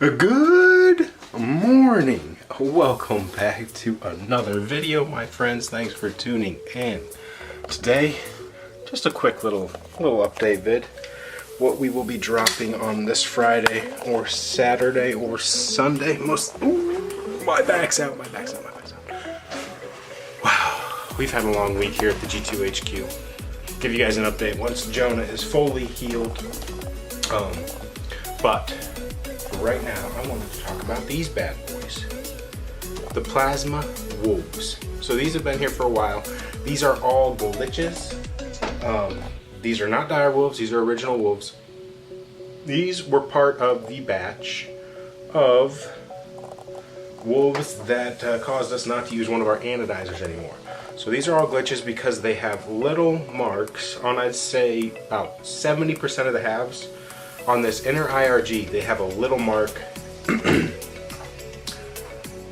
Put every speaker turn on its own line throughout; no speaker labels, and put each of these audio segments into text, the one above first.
Good morning. Welcome back to another video, my friends. Thanks for tuning in. Today, just a quick little update vid. What we will be dropping on this Friday or Saturday or Sunday. My back's out. Wow, we've had a long week here at the G2 HQ. Give you guys an update once Jonah is fully healed. But right now, I wanted to talk about these bad boys. The Plasma Wolves. So these have been here for a while. These are all glitches. These are not dire wolves, these are original wolves. These were part of the batch of wolves that caused us not to use one of our anodizers anymore. So these are all glitches because they have little marks on, I'd say, about 70% of the halves. On this inner IRG, they have a little mark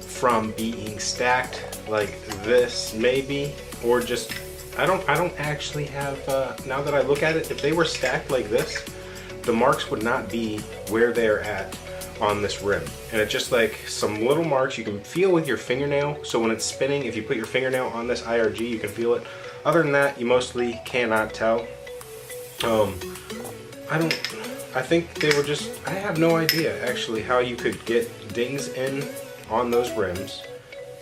from being stacked like this, maybe, or just, I don't actually have, now that I look at it, if they were stacked like this, the marks would not be where they're at on this rim. And it's just like some little marks you can feel with your fingernail. So when it's spinning, if you put your fingernail on this IRG, you can feel it. Other than that, you mostly cannot tell. I think they were just, I have no idea actually how you could get dings in on those rims.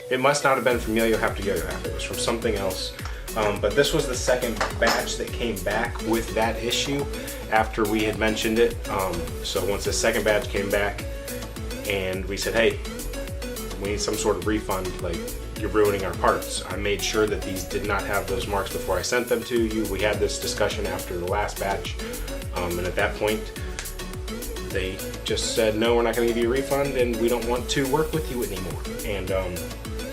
It must not have been from Yo-Yo Have Together app, it was from something else. But this was the second batch that came back with that issue after we had mentioned it. So once the second batch came back and we said, hey, we need some sort of refund, like, you're ruining our parts. I made sure that these did not have those marks before I sent them to you. We had this discussion after the last batch. And at that point, they just said, no, we're not gonna give you a refund and we don't want to work with you anymore. And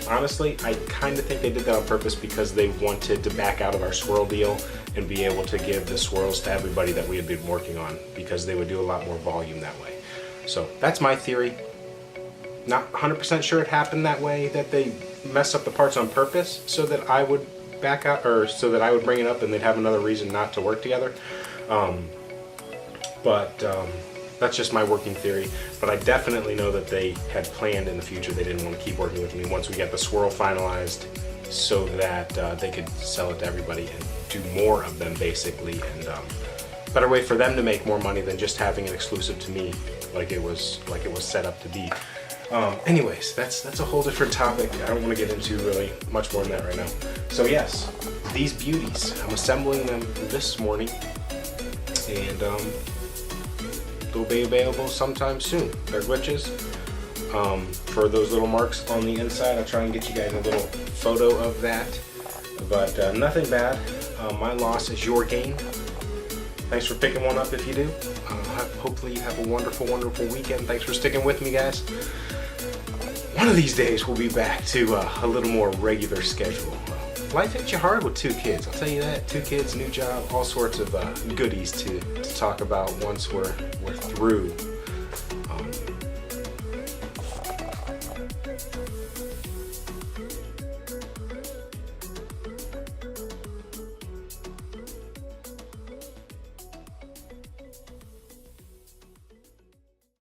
honestly, I kind of think they did that on purpose because they wanted to back out of our swirl deal and be able to give the swirls to everybody that we had been working on, because they would do a lot more volume that way. So that's my theory. Not 100% sure it happened that way, that they messed up the parts on purpose so that I would back out, or so that I would bring it up and they'd have another reason not to work together. That's just my working theory. But I definitely know that they had planned in the future they didn't want to keep working with me once we get the swirl finalized, so that they could sell it to everybody and do more of them, basically. And better way for them to make more money than just having it exclusive to me, like it was set up to be. Anyways, that's a whole different topic. I don't want to get into really much more than that right now. So yes, these beauties, I'm assembling them this morning, and they'll be available sometime soon. They're glitches. For those little marks on the inside, I'll try and get you guys a little photo of that. But nothing bad. My loss is your gain. Thanks for picking one up if you do. Hopefully you have a wonderful, wonderful weekend. Thanks for sticking with me, guys. One of these days we'll be back to a little more regular schedule. Life hit you hard with 2 kids, I'll tell you that. 2 kids, new job, all sorts of goodies to talk about once we're through.